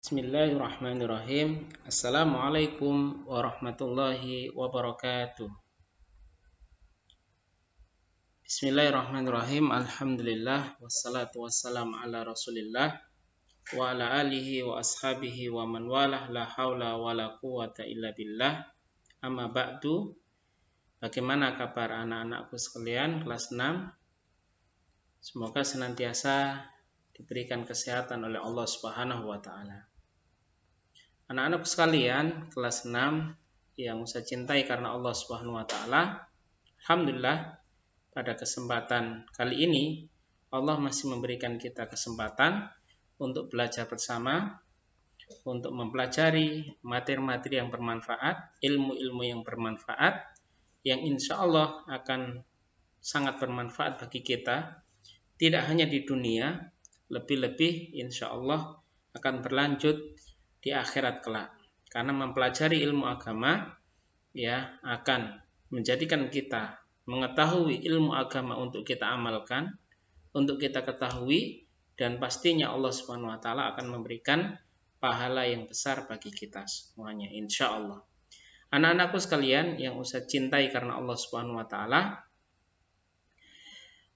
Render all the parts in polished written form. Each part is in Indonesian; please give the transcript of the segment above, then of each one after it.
Bismillahirrahmanirrahim. Assalamualaikum warahmatullahi wabarakatuh. Bismillahirrahmanirrahim. Alhamdulillah wassalatu wassalamu ala Rasulillah wa ala alihi wa ashabihi wa man walah la haula wa la quwata illa billah. Amma ba'du. Bagaimana kabar anak-anakku sekalian kelas 6? Semoga senantiasa diberikan kesehatan oleh Allah Subhanahu wa taala. Anak-anak sekalian, kelas 6 yang saya cintai karena Allah Subhanahu wa taala. Alhamdulillah, pada kesempatan kali ini Allah masih memberikan kita kesempatan untuk belajar bersama, untuk mempelajari materi-materi yang bermanfaat, ilmu-ilmu yang bermanfaat, yang insya Allah akan sangat bermanfaat bagi kita, tidak hanya di dunia, lebih-lebih insya Allah akan berlanjut di akhirat kelak. Karena mempelajari ilmu agama akan menjadikan kita mengetahui ilmu agama untuk kita amalkan, untuk kita ketahui, dan pastinya Allah Subhanahu wa taala akan memberikan pahala yang besar bagi kita semuanya insya Allah. Anak-anakku sekalian yang saya cintai karena Allah Subhanahu wa taala,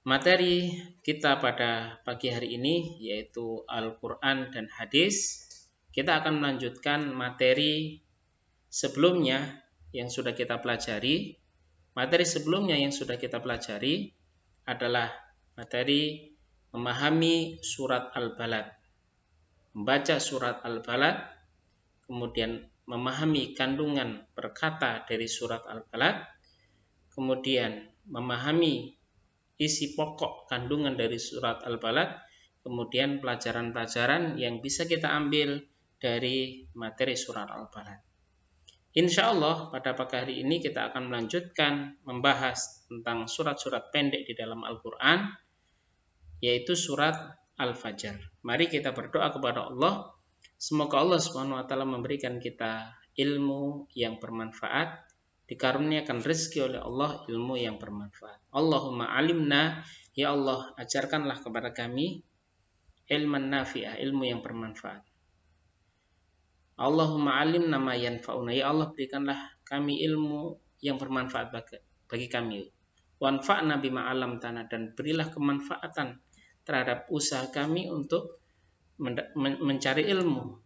materi kita pada pagi hari ini yaitu Al-Quran dan Hadis. Kita akan melanjutkan materi sebelumnya yang sudah kita pelajari. Materi sebelumnya yang sudah kita pelajari adalah materi memahami surat Al-Balad. Membaca surat Al-Balad, kemudian memahami kandungan perkata dari surat Al-Balad, kemudian memahami isi pokok kandungan dari surat Al-Balad, kemudian pelajaran-pelajaran yang bisa kita ambil dari materi surat Al-Balad. Insya Allah pada pagi hari ini kita akan melanjutkan membahas tentang surat-surat pendek di dalam Al-Quran, yaitu surat Al-Fajr. Mari kita berdoa kepada Allah, semoga Allah Subhanahu wa taala memberikan kita ilmu yang bermanfaat, dikaruniakan rezeki oleh Allah ilmu yang bermanfaat. Allahumma alimna, ya Allah ajarkanlah kepada kami ilman nafi'ah, ilmu yang bermanfaat. Allahumma alimna ma yanfa'una, ya Allah berikanlah kami ilmu yang bermanfaat bagi kami. Wanfa'na bima alamtana, dan berilah kemanfaatan terhadap usaha kami untuk mencari ilmu.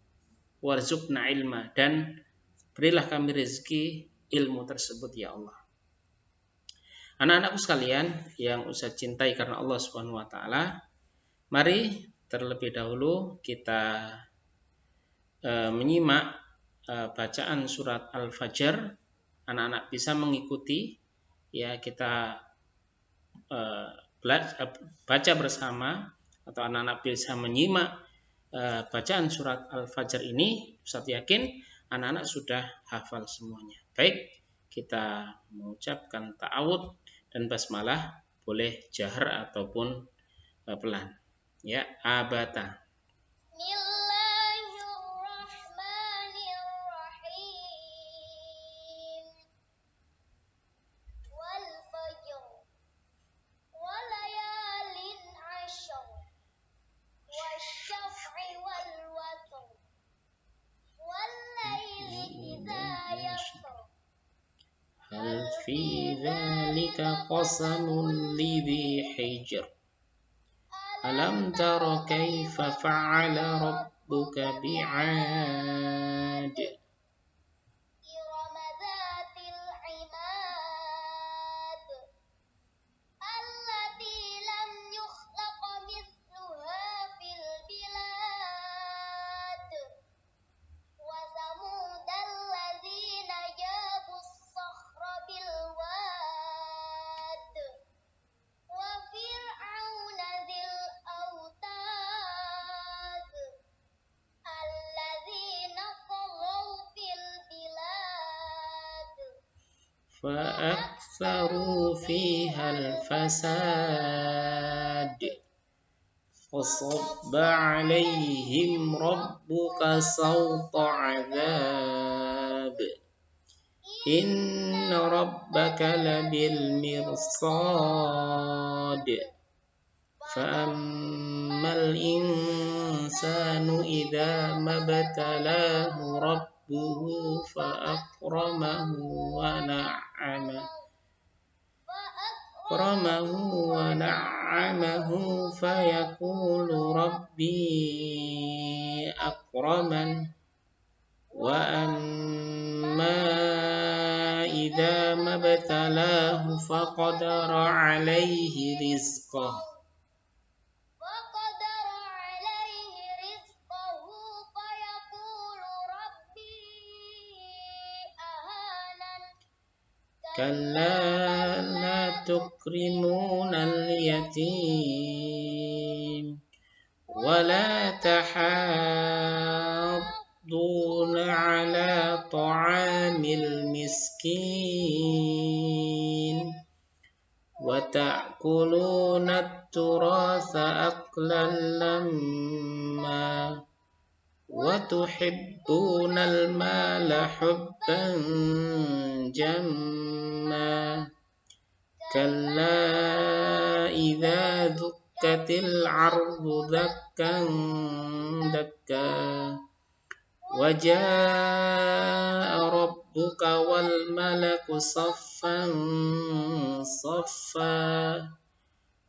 Warzuqna ilma, dan berilah kami rezeki ilmu tersebut ya Allah. Anak-anakku sekalian yang saya cintai karena Allah Subhanahu wa taala, mari terlebih dahulu kita menyimak bacaan surat Al-Fajr. Anak-anak bisa mengikuti kita baca bersama, atau anak-anak bisa menyimak bacaan surat Al-Fajr ini. Ustaz yakin anak-anak sudah hafal semuanya. Baik, kita mengucapkan ta'awud dan basmalah, boleh jahar ataupun pelan. Ya, abata. Hal fi dzalika qasamun lidhi hijr. Alam tara kaifa fa'ala rabbuka bi'ad. فأكثروا فيها الفساد فصب عليهم ربك سوط عذاب إن ربك لبالمرصاد Fa'ammal insanu idza mabtalahu rabbuhu fa'akramahu wa na'amahu fayaqulu rabbi akraman wa amma idza mabtalahu faqadara alaihi rizqahu kalla la tukrimunal yatim wa la tahadduna ala ta'amil miskin wa ta'kuluna at-turatha aklan lamma wa tuhibbunal mala hubban jamma kalla idza dukkatil ardu dakkan dakka wa jaa rabbuka wal malaku saffan saffa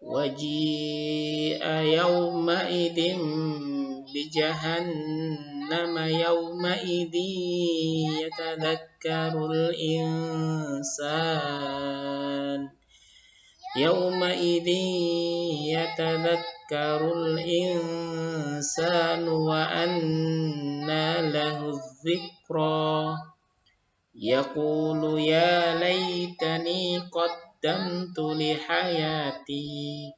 wa ji'a yawma idin bi jahannama yawma idin yatadhakkarul insan wa anna lahu dzikra yaqulu ya laitani qaddamtu li hayati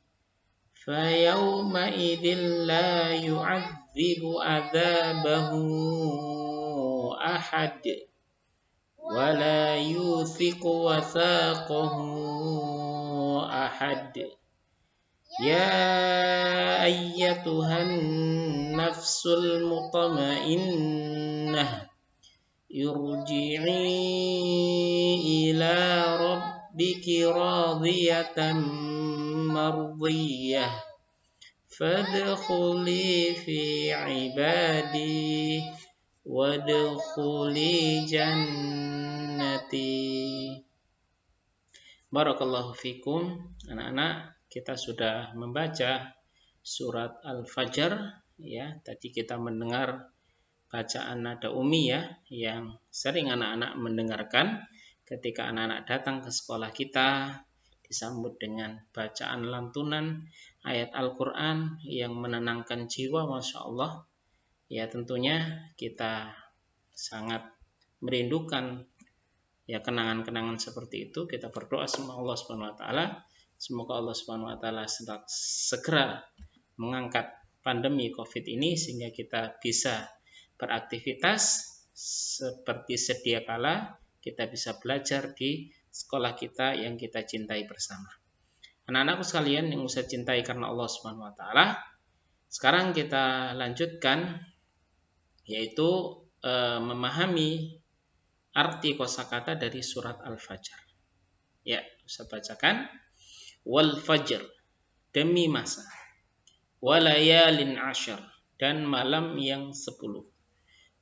fayawma idin la yu'adzibu adzabahu ahad wa la yuthiqu wathaqahu ahad ya ayyatuhan nafsul mutmainnah irji'i ila rabbiki radiyatan mardiyah fadkhuli fi ibadi wadkhuli jannati. Barakallahu fikum. Anak-anak, kita sudah membaca surat Al-Fajr ya. Tadi kita mendengar bacaan nada umi ya, yang sering anak-anak mendengarkan ketika anak-anak datang ke sekolah kita, disambut dengan bacaan lantunan ayat Al-Quran yang menenangkan jiwa, Masya Allah. Ya tentunya kita sangat merindukan ya kenangan-kenangan seperti itu. Kita berdoa sama Allah Subhanahu wa taala, semoga Allah Subhanahu wa taala segera mengangkat pandemi Covid ini sehingga kita bisa beraktivitas seperti sedia kala, kita bisa belajar di sekolah kita yang kita cintai bersama. Anak-anakku sekalian yang saya cintai karena Allah Subhanahu wa taala, sekarang kita lanjutkan yaitu memahami arti kosakata dari surat Al-Fajr. Ya, saya bacakan. Wal fajr, demi masa. Walayalin ashar, dan malam yang 10.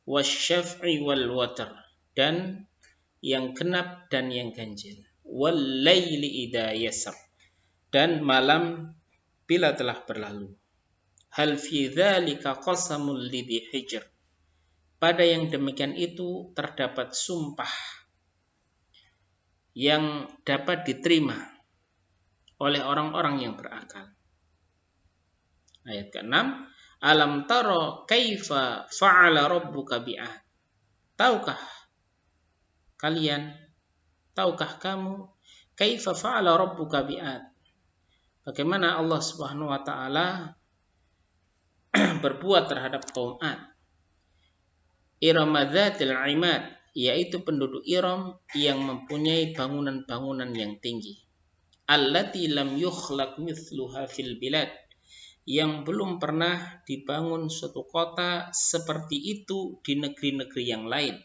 Wasyaf'i wal watar, dan yang genap dan yang ganjil. Wal laili idza yasar, dan malam bila telah berlalu. Hal fi dzalika qasamul lidhi hijr, pada yang demikian itu terdapat sumpah yang dapat diterima oleh orang-orang yang berakal. Ayat ke-6, alam taro kaifa fa'ala rabbuka bi'ad. Tahukah kamu kaifa fa'ala rabbuka bi'ad, bagaimana Allah Subhanahu wa taala berbuat terhadap kaum Ad. Iram dzatil imad, yaitu penduduk Iram yang mempunyai bangunan-bangunan yang tinggi. Allati lam yukhlaq mithluha fil bilad, yang belum pernah dibangun suatu kota seperti itu di negeri-negeri yang lain.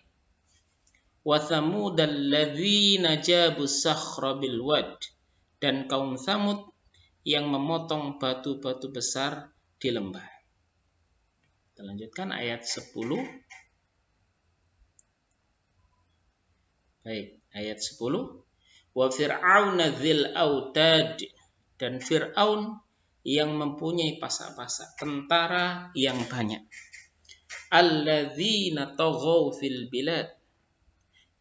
Wa thamudal ladzina jabu sakhra bil wad, dan kaum Tsamud yang memotong batu-batu besar di lembah. Kita lanjutkan ayat 10. Baik, ayat 10. Wa fir'auna dzil autad, dan Fir'aun yang mempunyai pasak-pasak tentara yang banyak. Alladzina taghaw fil bilad,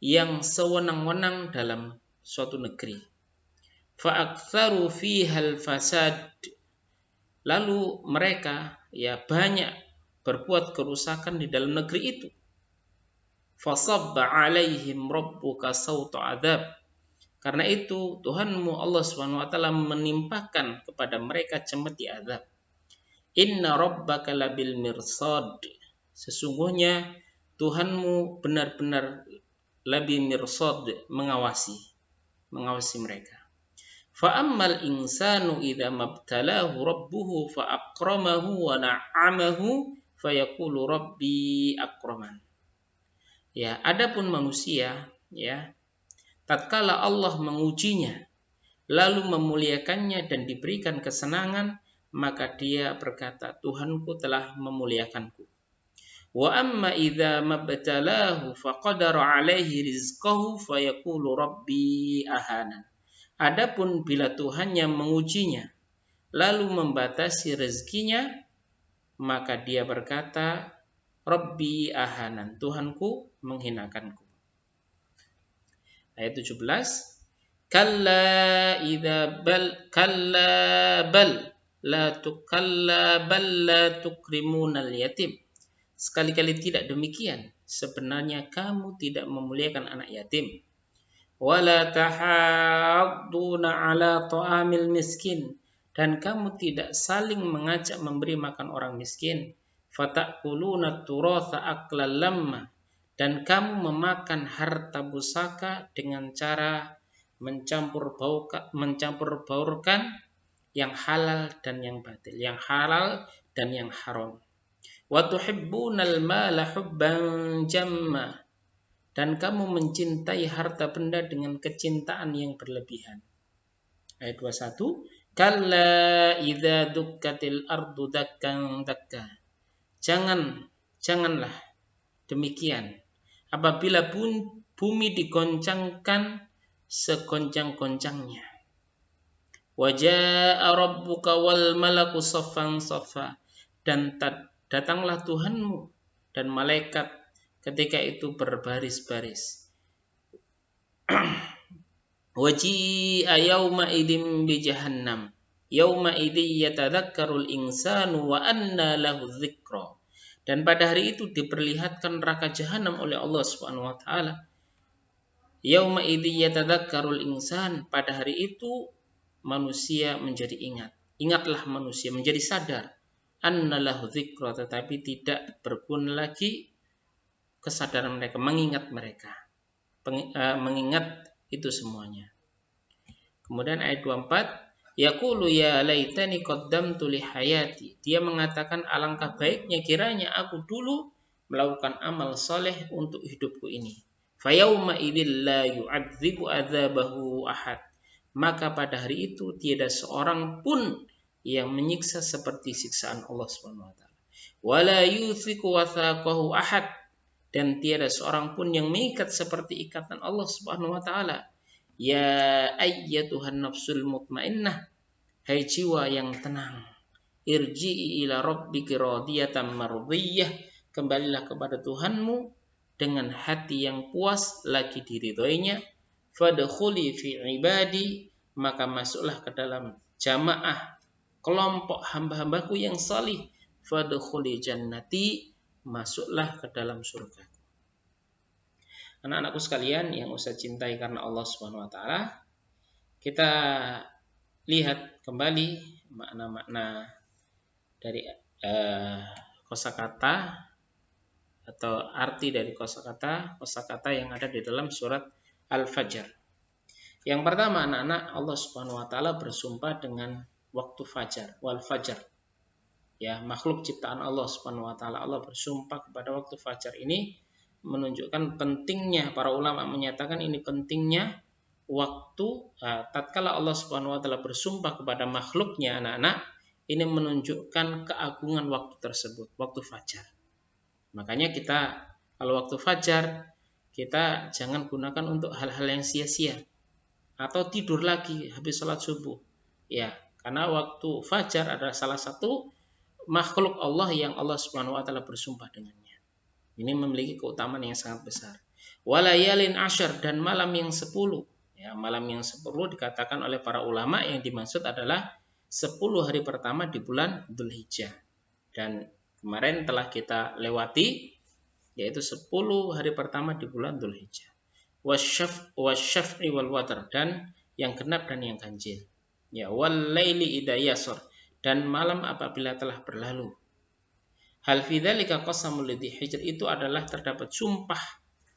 yang sewenang-wenang dalam suatu negeri. Fa'aktsaru fihal fasad, lalu mereka banyak berbuat kerusakan di dalam negeri itu. Fasabba 'alaihim rabbuka sawta 'adzab, karena itu Tuhanmu Allah Subhanahu wa taala menimpakan kepada mereka cemeti azab. Inna rabbaka labil mirsad, sesungguhnya Tuhanmu benar-benar labil mirsad, mengawasi mereka. Fa ammal insanu idza mabtalahu rabbuhu fa akramahu wa na'amahu fayaqulu rabbi akraman. Adapun manusia, tatkala Allah mengujinya lalu memuliakannya dan diberikan kesenangan, maka dia berkata, Tuhanku telah memuliakanku. Wa amma idza mabtalahu faqadara 'alaihi rizqahu fayaqulu rabbi ahana. Adapun bila Tuhannya mengujinya lalu membatasi rezekinya, maka dia berkata, Rabbi ahanan, Tuhanku menghinakanku. Ayat 17. Kalla bal la tukrimunal yatim. Sekali-kali tidak demikian, sebenarnya kamu tidak memuliakan anak yatim. Wala tahadduna ala ta'amil miskin, dan kamu tidak saling mengajak memberi makan orang miskin. Fata'kuluna turatha aklan lamma, dan kamu memakan harta pusaka dengan cara mencampur baurkan yang halal dan yang batil, yang halal dan yang haram. Wa tuhibbunal mala hubban jamma, dan kamu mencintai harta benda dengan kecintaan yang berlebihan. Ayat 21. Kalla idza dukkatil ardu dakkan dakka. Janganlah demikian apabila bumi digoncangkan segoncang-goncangnya. Wajaa rabbuka wal malaku saffan saffa, dan datanglah Tuhanmu dan malaikat ketika itu berbaris-baris. Waji'a yauma idzin bi jahannam yauma idzi yatadzakkarul insanu wa anna lahu dzikra. Dan pada hari itu diperlihatkan neraka jahanam oleh Allah Subhanahu wa taala. Yauma idzi yatadzakkarul insan, pada hari itu manusia menjadi ingat. Ingatlah manusia menjadi sadar. Anna lahu dzikra, tetapi tidak berguna lagi kesadaran mereka, mengingat mereka. Mengingat itu semuanya. Kemudian ayat 24. Yaqulu ya laitani qaddamtu li hayati. Dia mengatakan, alangkah baiknya kiranya aku dulu melakukan amal soleh untuk hidupku ini. Fayauma idzil la yu'adzibu adzabahu ahad. Maka pada hari itu tiada seorang pun yang menyiksa seperti siksaan Allah Subhanahu wa taala. Wala yuthiqu wathaqahu ahad, dan tiada seorang pun yang mengikat seperti ikatan Allah Subhanahu wa taala. Ya ayyatuhan nafsul mutmainnah, hai jiwa yang tenang, irji'i ila rabbiki radiyatan mardiyah, kembalilah kepada Tuhanmu dengan hati yang puas lagi diridhoinya. Fadkhuli fi ibadi, maka masuklah ke dalam jamaah kelompok hamba-hambaku yang salih. Fadkhuli jannati, masuklah ke dalam surga. Anak-anakku sekalian yang saya cintai karena Allah Subhanahu wa taala, kita lihat kembali makna-makna dari kosakata atau arti dari kosakata yang ada di dalam surat Al-Fajr. Yang pertama, anak-anak, Allah Subhanahu wa taala bersumpah dengan waktu fajar, wal fajr. Makhluk ciptaan Allah Subhanahu wa taala, Allah bersumpah kepada waktu fajar. Ini menunjukkan pentingnya, para ulama menyatakan ini pentingnya waktu tatkala Allah Subhanahu wa taala bersumpah kepada makhluknya anak-anak, ini menunjukkan keagungan waktu tersebut, waktu fajar. Makanya kita kalau waktu fajar kita jangan gunakan untuk hal-hal yang sia-sia atau tidur lagi habis sholat subuh. Ya, karena waktu fajar adalah salah satu makhluk Allah yang Allah Subhanahu wa taala bersumpah dengannya. Ini memiliki keutamaan yang sangat besar. Walayalin asyar, dan malam yang 10. Ya, malam yang 10 dikatakan oleh para ulama yang dimaksud adalah 10 hari pertama di bulan Dzulhijjah. Dan kemarin telah kita lewati yaitu 10 hari pertama di bulan Dzulhijjah. Wasyaf'i wal watr, dan yang genap dan yang ganjil. Ya, wal laili idza yasr, dan malam apabila telah berlalu. Hal fi dzalika qasamul lidzi hijr, itu adalah terdapat sumpah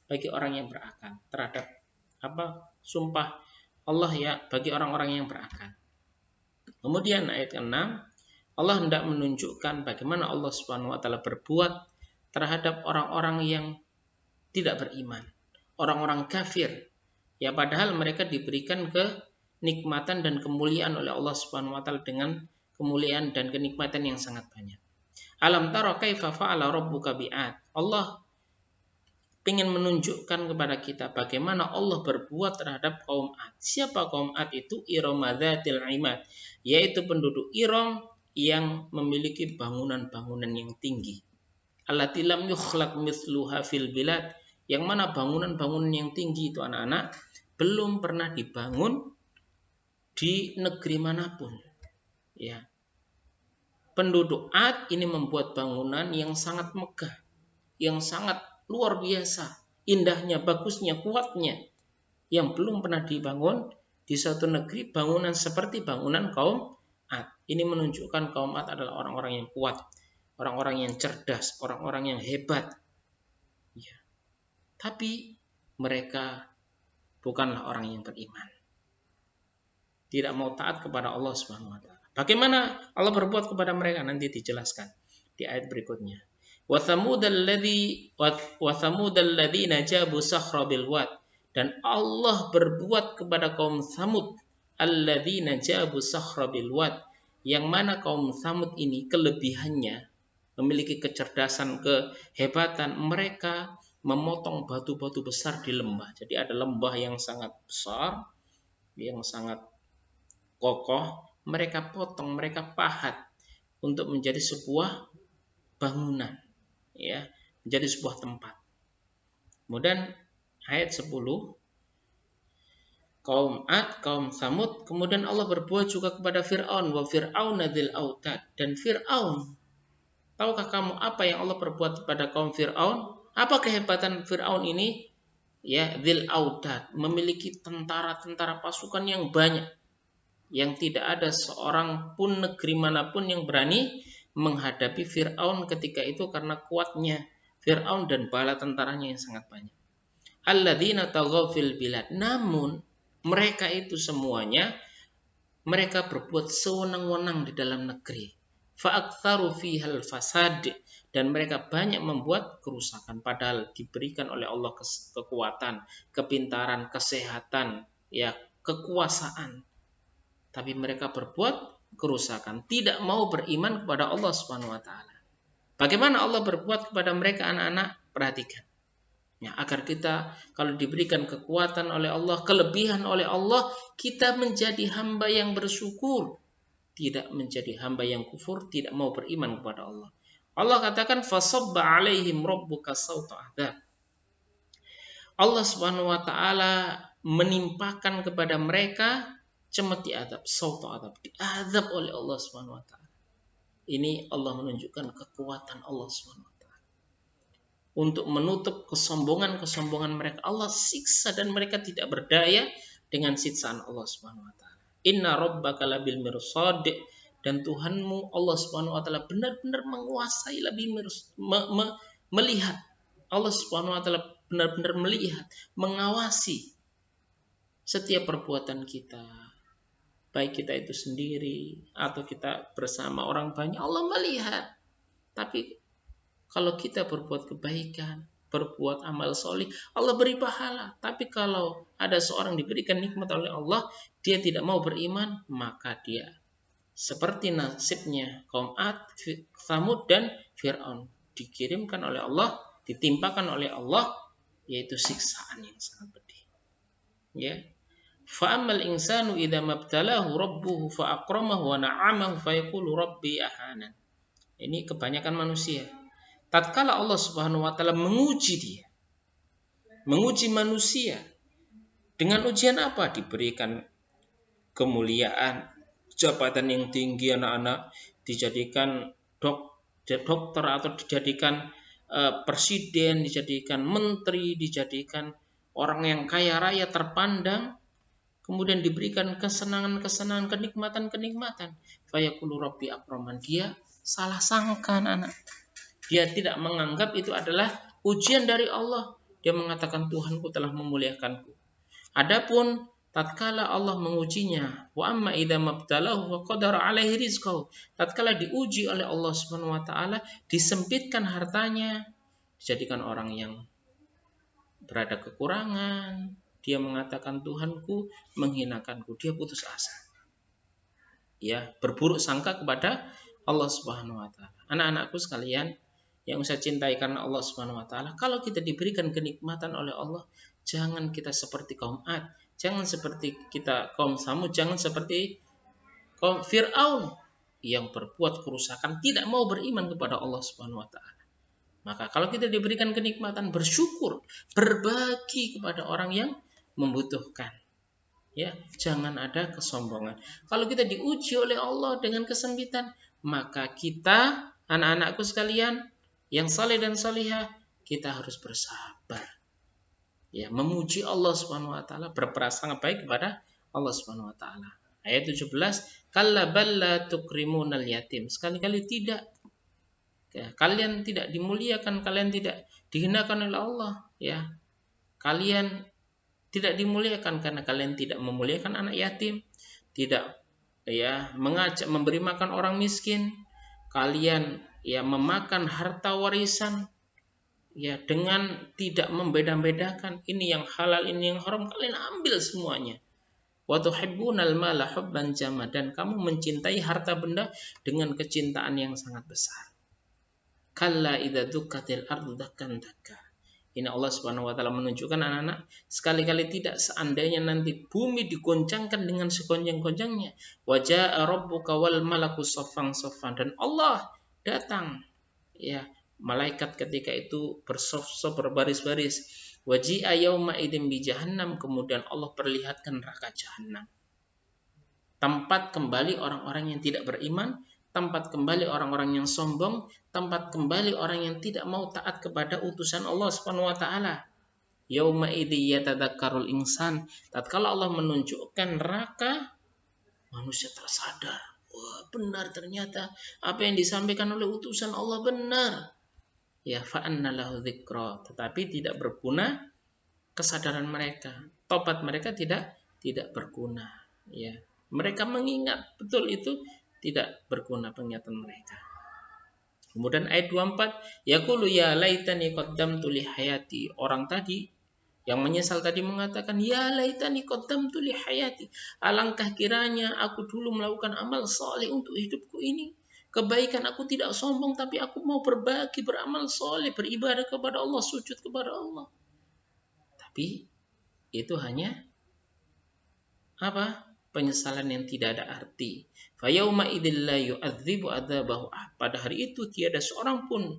bagi orang yang berakal, terhadap sumpah Allah ya bagi orang-orang yang berakal. Kemudian ayat ke-6, Allah hendak menunjukkan bagaimana Allah Subhanahu wa taala berbuat terhadap orang-orang yang tidak beriman, orang-orang kafir. Ya, padahal mereka diberikan kenikmatan dan kemuliaan oleh Allah Subhanahu wa taala dengan kemuliaan dan kenikmatan yang sangat banyak. Alam tara kaifa fa'ala rabbuka bi'ad. Allah ingin menunjukkan kepada kita bagaimana Allah berbuat terhadap kaum Ad. Siapa kaum Ad itu? Iram dzatil imad, yaitu penduduk Iram yang memiliki bangunan-bangunan yang tinggi. Allati lam yukhlaq mithluha fil bilad, yang mana bangunan-bangunan yang tinggi itu anak-anak belum pernah dibangun di negeri manapun. Ya. Penduduk Ad ini membuat bangunan yang sangat megah, yang sangat luar biasa, indahnya, bagusnya, kuatnya, yang belum pernah dibangun di suatu negeri bangunan seperti bangunan kaum Ad. Ini menunjukkan kaum Ad adalah orang-orang yang kuat, orang-orang yang cerdas, orang-orang yang hebat. Ya. Tapi mereka bukanlah orang yang beriman, tidak mau taat kepada Allah Subhanahu wa taala. Bagaimana Allah berbuat kepada mereka nanti dijelaskan di ayat berikutnya. Wa thamudal ladzina jabu sakhra bil wad, dan Allah berbuat kepada kaum Thamud alladzina jabu sakhra bil wad, yang mana kaum Thamud ini kelebihannya memiliki kecerdasan, kehebatan, mereka memotong batu-batu besar di lembah. Jadi ada lembah yang sangat besar, yang sangat kokoh, mereka potong, mereka pahat untuk menjadi sebuah bangunan, ya, menjadi sebuah tempat. Kemudian ayat 10, kaum Ad, kaum Tsamud, kemudian Allah berbuat juga kepada Fir'aun, wa fir'auna dzil autad, dan Fir'aun. Tahukah kamu apa yang Allah perbuat kepada kaum Fir'aun? Apa kehebatan Fir'aun ini? Ya, dzil autad, memiliki tentara-tentara pasukan yang banyak, yang tidak ada seorang pun negeri manapun yang berani menghadapi Fir'aun ketika itu karena kuatnya Fir'aun dan bala tentaranya yang sangat banyak. Alladzina taghaw fil bilad, namun mereka itu semuanya mereka berbuat sewenang-wenang di dalam negeri. Fa'aktsaru fihal fasad, dan mereka banyak membuat kerusakan padahal diberikan oleh Allah kekuatan, kepintaran, kesehatan, ya, kekuasaan. Tapi mereka berbuat kerusakan, tidak mau beriman kepada Allah Subhanahu wa taala. Bagaimana Allah berbuat kepada mereka anak-anak? Perhatikan. Ya, agar kita kalau diberikan kekuatan oleh Allah, kelebihan oleh Allah, kita menjadi hamba yang bersyukur, tidak menjadi hamba yang kufur, tidak mau beriman kepada Allah. Allah katakan fasabba alaihim rabbuka sauta adzab. Allah Subhanahu wa taala menimpakan kepada mereka cemeti adab, sauta adab, diadab oleh Allah Subhanahu wa taala. Ini Allah menunjukkan kekuatan Allah Subhanahu wa taala. Untuk menutup kesombongan mereka, Allah siksa dan mereka tidak berdaya dengan siksaan Allah Subhanahu wa taala. Inna rabbaka labil mirsad, dan Tuhanmu Allah Subhanahu wa taala benar-benar menguasai, lebih melihat. Allah Subhanahu wa taala benar-benar melihat, mengawasi setiap perbuatan kita. Baik kita itu sendiri atau kita bersama orang banyak, Allah melihat. Tapi kalau kita berbuat kebaikan, berbuat amal soleh, Allah beri pahala. Tapi kalau ada seorang diberikan nikmat oleh Allah, dia tidak mau beriman, maka dia seperti nasibnya kaum Ad, Tsamud dan Fir'aun, dikirimkan oleh Allah, ditimpakan oleh Allah, yaitu siksaan yang sangat pedih. Ya. Fa'amal insanu idza mabtalahu rabbuhu fa'akramahu wa na'amahu fayaqulu rabbi ahanan. Ini kebanyakan manusia. Tatkala Allah Subhanahu wa taala menguji dia, menguji manusia dengan ujian apa? Diberikan kemuliaan, jabatan yang tinggi, anak-anak dijadikan dokter atau dijadikan presiden, dijadikan menteri, dijadikan orang yang kaya raya terpandang, kemudian diberikan kesenangan-kesenangan, kenikmatan-kenikmatan. Fayaqulu rabbi akraman. Dia salah sangka, anak. Dia tidak menganggap itu adalah ujian dari Allah. Dia mengatakan Tuhanku telah memuliakanku. Adapun tatkala Allah mengujinya, wa amma idza mabtalahu wa qadara alaihi rizqahu, tatkala diuji oleh Allah Subhanahu wa taala, disempitkan hartanya, dijadikan orang yang berada kekurangan, dia mengatakan Tuhanku menghinakanku, dia putus asa. Ya, berburuk sangka kepada Allah Subhanahu wa taala. Anak-anakku sekalian yang saya cintai karena Allah Subhanahu wa taala, kalau kita diberikan kenikmatan oleh Allah, jangan kita seperti kaum Ad, jangan seperti kita kaum Tsamud, jangan seperti kaum Fir'aun yang berbuat kerusakan, tidak mau beriman kepada Allah Subhanahu wa taala. Maka kalau kita diberikan kenikmatan, bersyukur, berbagi kepada orang yang membutuhkan. Ya, jangan ada kesombongan. Kalau kita diuji oleh Allah dengan kesempitan, maka kita, anak-anakku sekalian, yang saleh dan salihah, kita harus bersabar. Ya, memuji Allah Subhanahu wa taala, berprasangka baik kepada Allah Subhanahu wa taala. Ayat 17, kalla balla tukrimunal yatim. Sekali-kali tidak. Ya, kalian tidak dimuliakan, kalian tidak dihinakan oleh Allah, ya. Kalian tidak dimuliakan karena kalian tidak memuliakan anak yatim, tidak mengajak memberi makan orang miskin. Kalian memakan harta warisan dengan tidak membeda-bedakan ini yang halal, ini yang haram, kalian ambil semuanya. Wa tuhibbunal mala hubban jamma, dan kamu mencintai harta benda dengan kecintaan yang sangat besar. Kalla idza dukkatil ardu dakkan dakka. Ini Allah Subhanahu wa taala menunjukkan, anak-anak, sekali-kali tidak, seandainya nanti bumi digoncangkan dengan segoncang-goncangnya, wa jaa rabbuka wal malaku saffan saffan, dan Allah datang, malaikat ketika itu bersaf-saf, berbaris-baris, wa ji'a yauma idzin bi jahannam, kemudian Allah perlihatkan neraka jahanam, tempat kembali orang-orang yang tidak beriman, tempat kembali orang-orang yang sombong, tempat kembali orang yang tidak mau taat kepada utusan Allah Subhanahu wa taala. Yauma idzi yatadzakkarul insan, tatkala Allah menunjukkan neraka, manusia tersadar, wah benar, ternyata apa yang disampaikan oleh utusan Allah benar. Ya, fa anna lahu dzikra, tetapi tidak berguna kesadaran mereka, tobat mereka tidak berguna. Ya, mereka mengingat betul itu, tidak berguna pengingatan mereka. Kemudian ayat 24, yaqulu ya laitani qaddamtu li hayati. Orang tadi yang menyesal tadi mengatakan, ya laitani qaddamtu li hayati. Alangkah kiranya aku dulu melakukan amal saleh untuk hidupku ini. Kebaikan, aku tidak sombong, tapi aku mau berbagi, beramal saleh, beribadah kepada Allah, sujud kepada Allah. Tapi itu hanya apa? Penyesalan yang tidak ada arti. Fayauma idzil la yu'adzibu adzabahu. Pada hari itu tiada seorang pun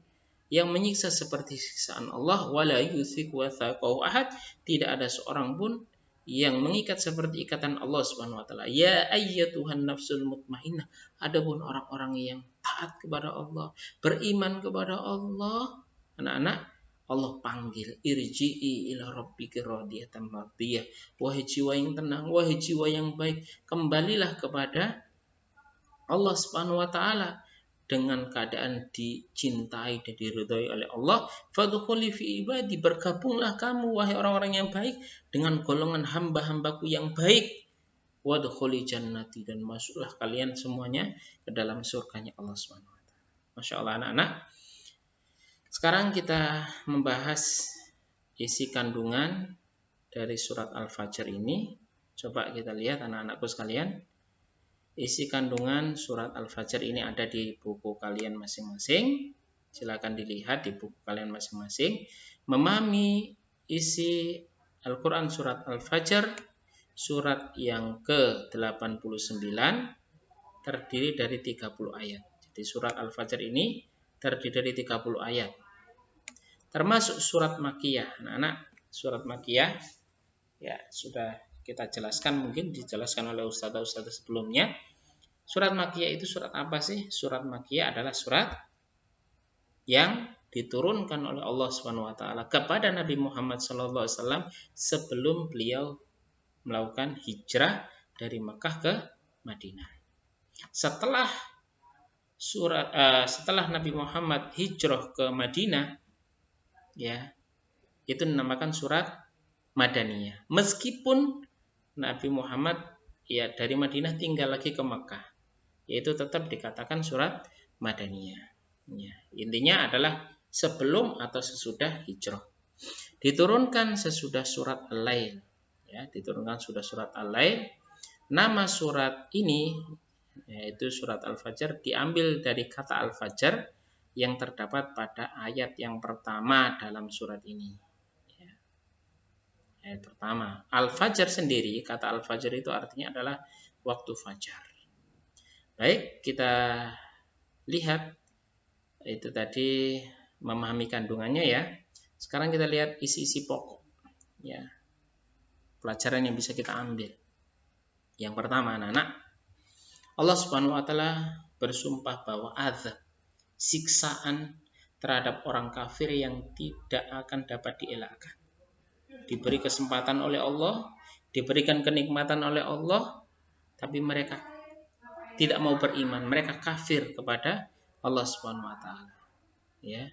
yang menyiksa seperti siksaan Allah, wala yuthiqu wathaqahu ahad. Tidak ada seorang pun yang mengikat seperti ikatan Allah Subhanahu wa taala. Ya ayyatuhan nafsul mutmainnah. Adapun orang-orang yang taat kepada Allah, beriman kepada Allah, anak-anak, Allah panggil, irji'i ila rabbiki radiyatan mardiyah. Wahai jiwa yang tenang, wahai jiwa yang baik, kembalilah kepada Allah Subhanahu wa taala dengan keadaan dicintai dan diridhai oleh Allah. Fadkhuli fi ibadi, bergabunglah kamu wahai orang-orang yang baik dengan golongan hamba-hambaku yang baik. Wadkhuli jannati, dan masuklah kalian semuanya ke dalam surganya Allah Subhanahu wa taala. Masya Allah, anak-anak. Sekarang kita membahas isi kandungan dari surat Al-Fajr ini. Coba kita lihat anak-anakku sekalian. Isi kandungan surat Al-Fajr ini ada di buku kalian masing-masing. Silakan dilihat di buku kalian masing-masing. Memahami isi Al-Quran surat Al-Fajr, surat yang ke-89, terdiri dari 30 ayat. Jadi surat Al-Fajr ini terdiri dari 30 ayat. Termasuk surat Makkiyah. Anak-anak, surat Makkiyah ya sudah kita jelaskan, mungkin dijelaskan oleh ustadz-ustadz sebelumnya. Surat Makkiyah itu surat apa sih? Surat Makkiyah adalah surat yang diturunkan oleh Allah Subhanahu wa taala kepada Nabi Muhammad SAW sebelum beliau melakukan hijrah dari Makkah ke Madinah. Setelah Nabi Muhammad hijrah ke Madinah, ya, itu dinamakan surat Madaniyah. Meskipun Nabi Muhammad ya dari Madinah tinggal lagi ke Makkah, yaitu tetap dikatakan surat Madaniyah. Ya, intinya adalah sebelum atau sesudah hijrah. Diturunkan sesudah surat Al-Lail. Ya, diturunkan sudah surat Al-Lail. Nama surat ini yaitu surat Al-Fajr diambil dari kata Al-Fajr yang terdapat pada ayat yang pertama dalam surat ini. Ayat pertama. Al-Fajr sendiri, kata Al-Fajr itu artinya adalah waktu fajar. Baik, kita lihat itu tadi memahami kandungannya ya. Sekarang kita lihat isi-isi pokok. Ya. Pelajaran yang bisa kita ambil. Yang pertama, anak-anak, Allah Subhanahu wa taala bersumpah bahwa azab, siksaan terhadap orang kafir yang tidak akan dapat dielakkan. Diberi kesempatan oleh Allah, diberikan kenikmatan oleh Allah, tapi mereka tidak mau beriman, mereka kafir kepada Allah Subhanahu wa taala. Ya.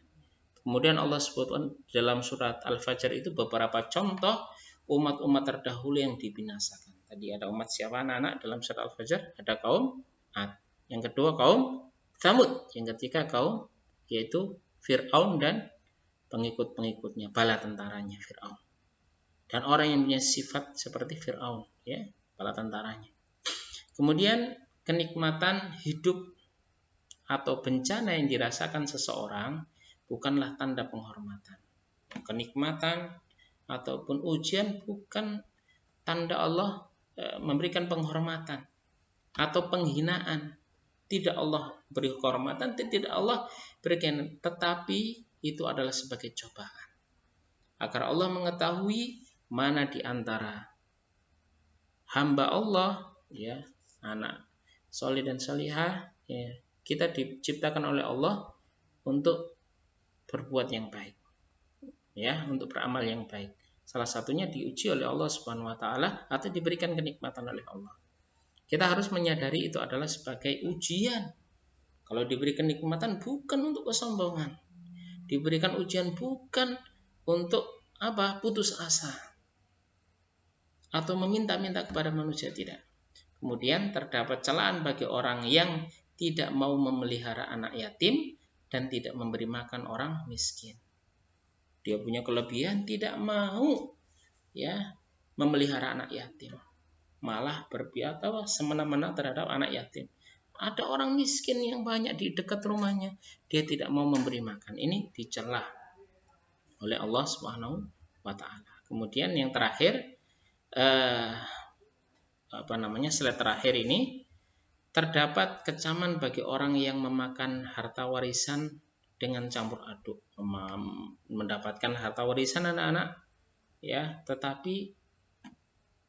Kemudian Allah sebutkan dalam surat Al-Fajr itu beberapa contoh umat-umat terdahulu yang dibinasakan. Tadi ada umat siapa anak-anak dalam surat Al-Fajr? Ada kaum Ad. Yang kedua kaum Tsamud. Yang ketiga kaum yaitu Fir'aun dan pengikut-pengikutnya, bala tentaranya Fir'aun. Dan orang yang punya sifat seperti Fir'aun, ya, bala tentaranya. Kemudian kenikmatan hidup atau bencana yang dirasakan seseorang bukanlah tanda penghormatan. Kenikmatan ataupun ujian bukan tanda Allah memberikan penghormatan atau penghinaan. Tidak Allah beri kehormatan, tidak Allah berikan, tetapi itu adalah sebagai cobaan. Agar Allah mengetahui mana di antara hamba Allah, ya, anak soleh dan salihah, ya, kita diciptakan oleh Allah untuk berbuat yang baik, ya, untuk beramal yang baik. Salah satunya diuji oleh Allah Subhanahu wa taala atau diberikan kenikmatan oleh Allah. Kita harus menyadari itu adalah sebagai ujian. Kalau diberi kenikmatan bukan untuk kesombongan. Diberikan ujian bukan untuk apa? Putus asa atau meminta-minta kepada manusia, tidak. Kemudian terdapat celaan bagi orang yang tidak mau memelihara anak yatim dan tidak memberi makan orang miskin. Dia punya kelebihan, tidak mau ya memelihara anak yatim, malah berpihak atau semena-mena terhadap anak yatim. Ada orang miskin yang banyak di dekat rumahnya, dia tidak mau memberi makan. Ini dicela oleh Allah Subhanahu wa taala. Kemudian yang terakhir slide terakhir ini, terdapat kecaman bagi orang yang memakan harta warisan dengan campur aduk, mendapatkan harta warisan anak-anak, ya, tetapi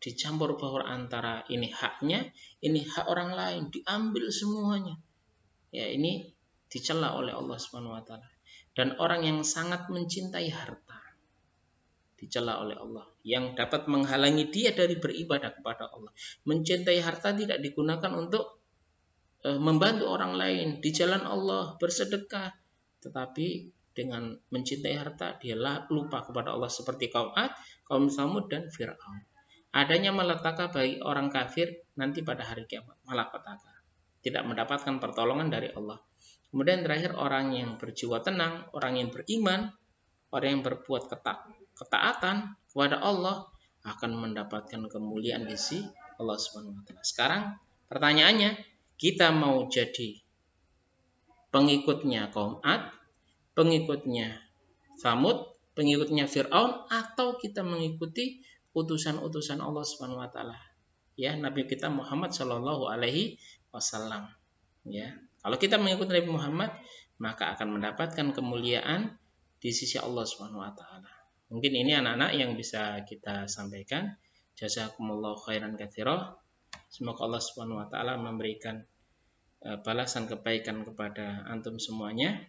dicampur baur antara ini haknya, ini hak orang lain, diambil semuanya. Ya, ini dicela oleh Allah Subhanahu wa taala. Dan orang yang sangat mencintai harta dicela oleh Allah, yang dapat menghalangi dia dari beribadah kepada Allah. Mencintai harta tidak digunakan untuk membantu orang lain di jalan Allah, bersedekah, tetapi dengan mencintai harta dia lupa kepada Allah seperti kaum Ad, kaum Tsamud dan Fir'aun. Adanya malapetaka bagi orang kafir nanti pada hari kiamat, malapetaka, tidak mendapatkan pertolongan dari Allah. Kemudian terakhir orang yang berjiwa tenang, orang yang beriman, orang yang berbuat ketaatan kepada Allah akan mendapatkan kemuliaan di sisi Allah Subhanahu wa taala. Sekarang pertanyaannya, kita mau jadi pengikutnya kaum Ad, pengikutnya Samud, pengikutnya Fir'aun, atau kita mengikuti utusan-utusan Allah Subhanahu wa taala? Ya, Nabi kita Muhammad Shallallahu alaihi wasallam. Ya. Kalau kita mengikuti Nabi Muhammad, maka akan mendapatkan kemuliaan di sisi Allah Subhanahu wa taala. Mungkin ini anak-anak yang bisa kita sampaikan. Jazakumullahu khairan katsira. Semoga Allah Subhanahu wa taala memberikan balasan kebaikan kepada antum semuanya.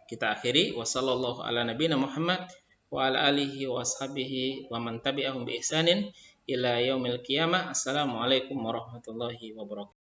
Kita akhiri, wassallallahu ala nabiyina Muhammad wa ala alihi wa ashabihi wa man tabi'ahum bi ihsanin ila yaumil qiyamah. Assalamualaikum warahmatullahi wabarakatuh.